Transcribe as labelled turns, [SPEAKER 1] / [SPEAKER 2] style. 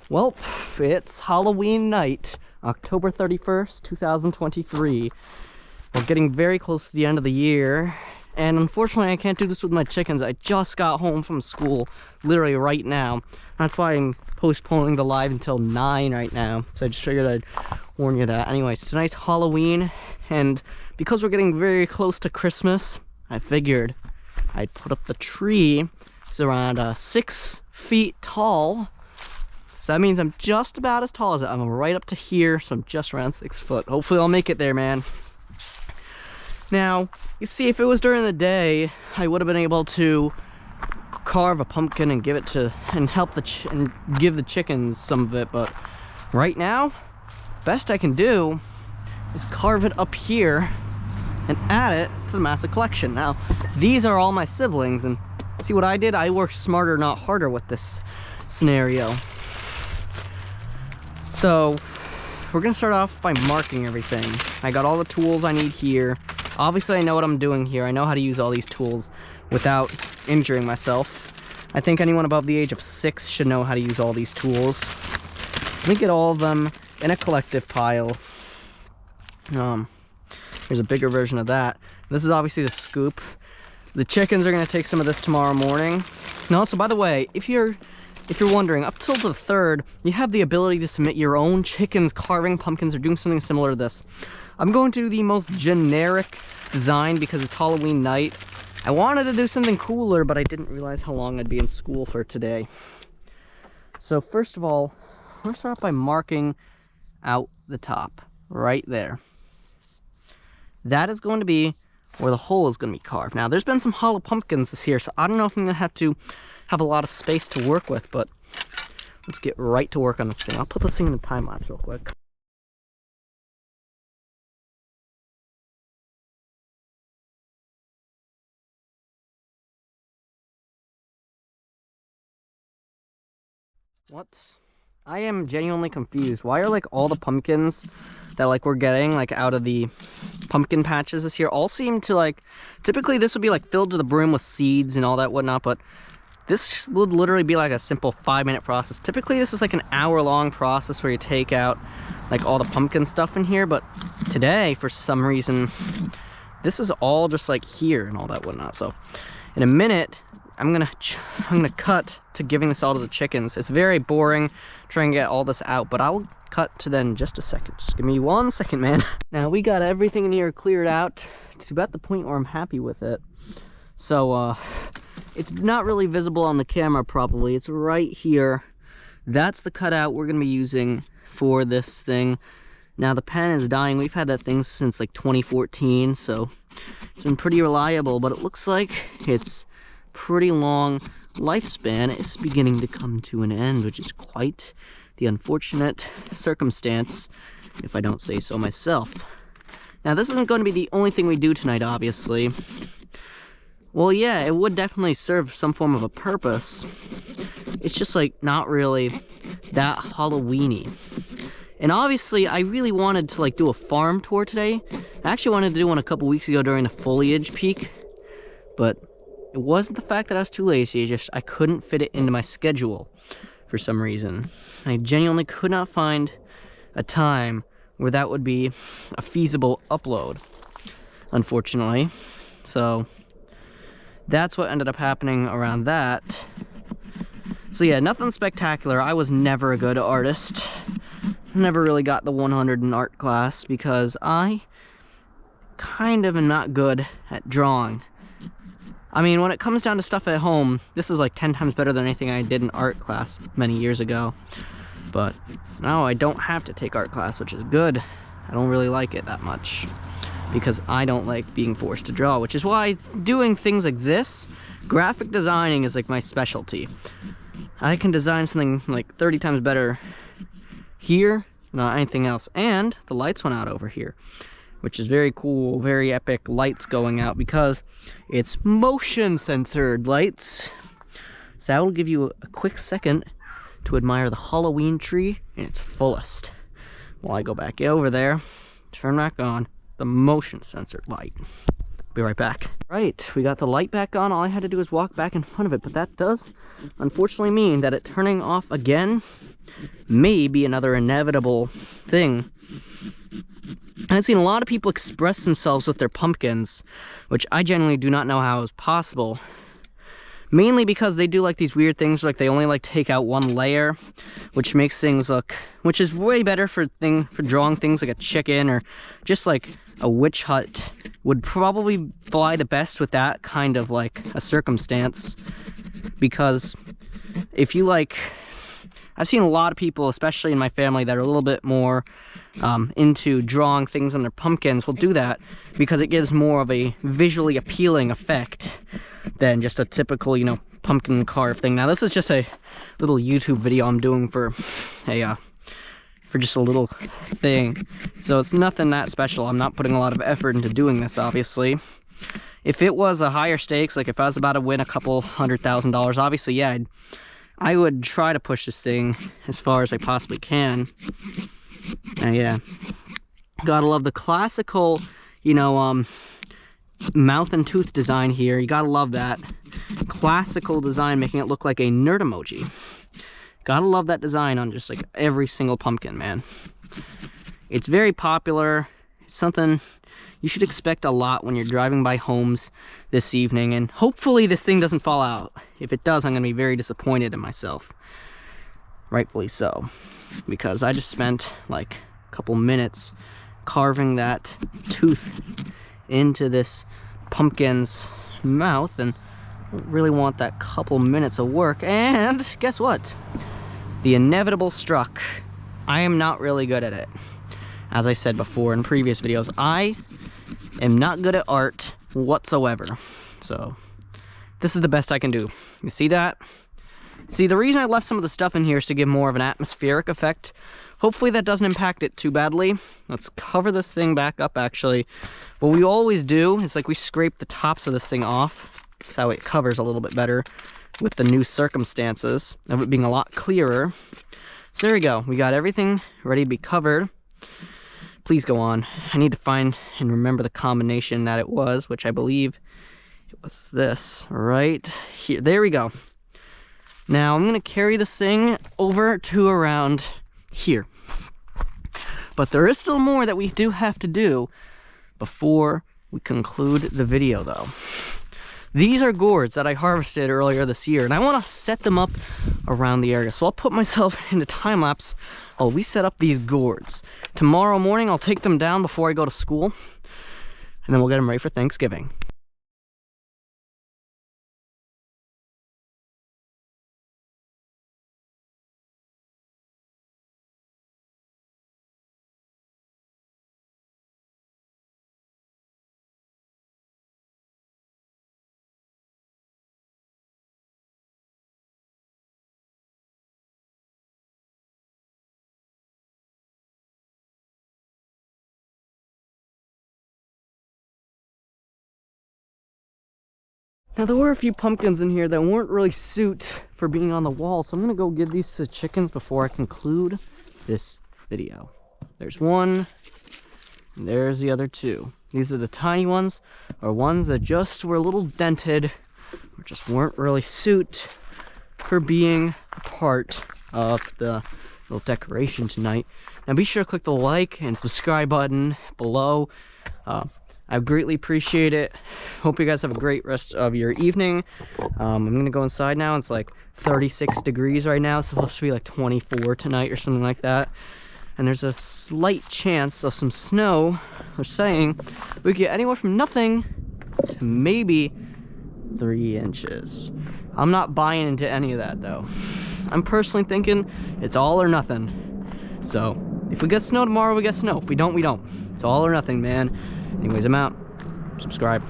[SPEAKER 1] Well, it's Halloween night, October 31st, 2023. We're getting very close to the end of the year, and unfortunately I can't do this with my chickens. I just got home from school, literally right now. That's why I'm postponing the live until 9 right now, so I just figured I'd warn you that. Anyways, tonight's Halloween, and because we're getting very close to Christmas, I figured I'd put up the tree. It's around 6 feet tall. So that means I'm just about as tall as it. I'm right up to here, so I'm just around 6 foot. Hopefully I'll make it there, man. Now, you see, if it was during the day, I would have been able to carve a pumpkin and give it to, and help and give the chickens some of it. But right now, best I can do is carve it up here and add it to the massive collection. Now, these are all my siblings, and see what I did? I worked smarter, not harder with this scenario. So we're gonna start off by marking everything. I got all the tools I need here. Obviously I know what I'm doing here. I know how to use all these tools without injuring myself. I think anyone above the age of 6 should know how to use all these tools. So let me get all of them in a collective pile. Here's a bigger version of that. This is obviously the scoop. The chickens are gonna take some of this tomorrow morning. And also, by the way, if you're wondering, up till the 3rd, you have the ability to submit your own chickens carving pumpkins or doing something similar to this. I'm going to do the most generic design because it's Halloween night. I wanted to do something cooler, but I didn't realize how long I'd be in school for today. So first of all, I'm gonna start off by marking out the top, right there. That is going to be where the hole is going to be carved. Now, there's been some hollow pumpkins this year, so I don't know if I'm going to have a lot of space to work with, but let's get right to work on this thing. I'll put this thing in a time lapse real quick. What? I am genuinely confused. Why are like all the pumpkins that like we're getting like out of the pumpkin patches this year all seem to like, typically this would be like filled to the brim with seeds and all that whatnot, but this would literally be like a simple 5-minute process. Typically this is like an hour-long process where you take out like all the pumpkin stuff in here, but today for some reason this is all just like here and all that whatnot. So in a minute I'm gonna cut to giving this all to the chickens. It's very boring trying to get all this out, but I'll cut to then in just a second. Just give me 1 second, man. Now we got everything in here cleared out to about the point where I'm happy with it. So it's not really visible on the camera probably. It's right here. That's the cutout we're gonna be using for this thing. Now the pen is dying. We've had that thing since like 2014, so it's been pretty reliable, but it looks like it's pretty long lifespan is beginning to come to an end, which is quite the unfortunate circumstance, if I don't say so myself. Now, this isn't going to be the only thing we do tonight, obviously. Well, yeah, it would definitely serve some form of a purpose. It's just, like, not really that Halloween-y. And obviously, I really wanted to, like, do a farm tour today. I actually wanted to do one a couple weeks ago during the foliage peak, but it wasn't the fact that I was too lazy, I couldn't fit it into my schedule for some reason. I genuinely could not find a time where that would be a feasible upload, unfortunately. So that's what ended up happening around that. So yeah, nothing spectacular. I was never a good artist. Never really got the 100 in art class because I kind of am not good at drawing. I mean, when it comes down to stuff at home, this is like 10 times better than anything I did in art class many years ago. But now I don't have to take art class, which is good. I don't really like it that much because I don't like being forced to draw, which is why doing things like this, graphic designing is like my specialty. I can design something like 30 times better here than anything else. And the lights went out over here, which is very cool, very epic lights going out because it's motion censored lights. So I will give you a quick second to admire the Halloween tree in its fullest while I go back over there, turn back on the motion censored light. Be right back. Right, we got the light back on. All I had to do was walk back in front of it, but that does unfortunately mean that it turning off again may be another inevitable thing. I've seen a lot of people express themselves with their pumpkins, which I genuinely do not know how is possible. Mainly because they do like these weird things, like they only like take out one layer, which makes things look, which is way better for drawing things like a chicken or just like a witch hut would probably fly the best with that kind of like a circumstance. Because if you like, I've seen a lot of people, especially in my family, that are a little bit more into drawing things on their pumpkins will do that because it gives more of a visually appealing effect than just a typical, you know, pumpkin carve thing. Now, this is just a little YouTube video I'm doing for just a little thing. So it's nothing that special. I'm not putting a lot of effort into doing this, obviously. If it was a higher stakes, like if I was about to win a couple $100,000, obviously, yeah, I would try to push this thing as far as I possibly can. And yeah, gotta love the classical, you know, mouth and tooth design here. You gotta love that classical design, making it look like a nerd emoji. Gotta love that design on just like every single pumpkin, man. It's very popular. It's something you should expect a lot when you're driving by homes this evening, and hopefully this thing doesn't fall out. If it does, I'm gonna be very disappointed in myself. Rightfully so, because I just spent like a couple minutes carving that tooth into this pumpkin's mouth, and I don't really want that couple minutes of work. And guess what? The inevitable struck. I am not really good at it. As I said before in previous videos, I am not good at art whatsoever. So this is the best I can do. You see that? See, the reason I left some of the stuff in here is to give more of an atmospheric effect. Hopefully that doesn't impact it too badly. Let's cover this thing back up, actually. What we always do is like we scrape the tops of this thing off. That's how it covers a little bit better with the new circumstances of it being a lot clearer. So there we go. We got everything ready to be covered. Please go on. I need to find and remember the combination that it was, which I believe it was this right here. There we go. Now I'm going to carry this thing over to around here. But there is still more that we do have to do before we conclude the video, though. These are gourds that I harvested earlier this year, and I want to set them up around the area. So I'll put myself into time lapse while we set up these gourds. Tomorrow morning, I'll take them down before I go to school, and then we'll get them ready for Thanksgiving. Now, there were a few pumpkins in here that weren't really suit for being on the wall, so I'm going to go give these to chickens before I conclude this video. There's one, and there's the other two. These are the tiny ones, or ones that just were a little dented, or just weren't really suit for being a part of the little decoration tonight. Now, be sure to click the like and subscribe button below. I greatly appreciate it. Hope you guys have a great rest of your evening. I'm gonna go inside now. It's like 36 degrees right now. It's supposed to be like 24 tonight or something like that. And there's a slight chance of some snow. They're saying we could get anywhere from nothing to maybe 3 inches. I'm not buying into any of that though. I'm personally thinking it's all or nothing. So if we get snow tomorrow, we get snow. If we don't, we don't. It's all or nothing, man. Anyways, I'm out. Subscribe.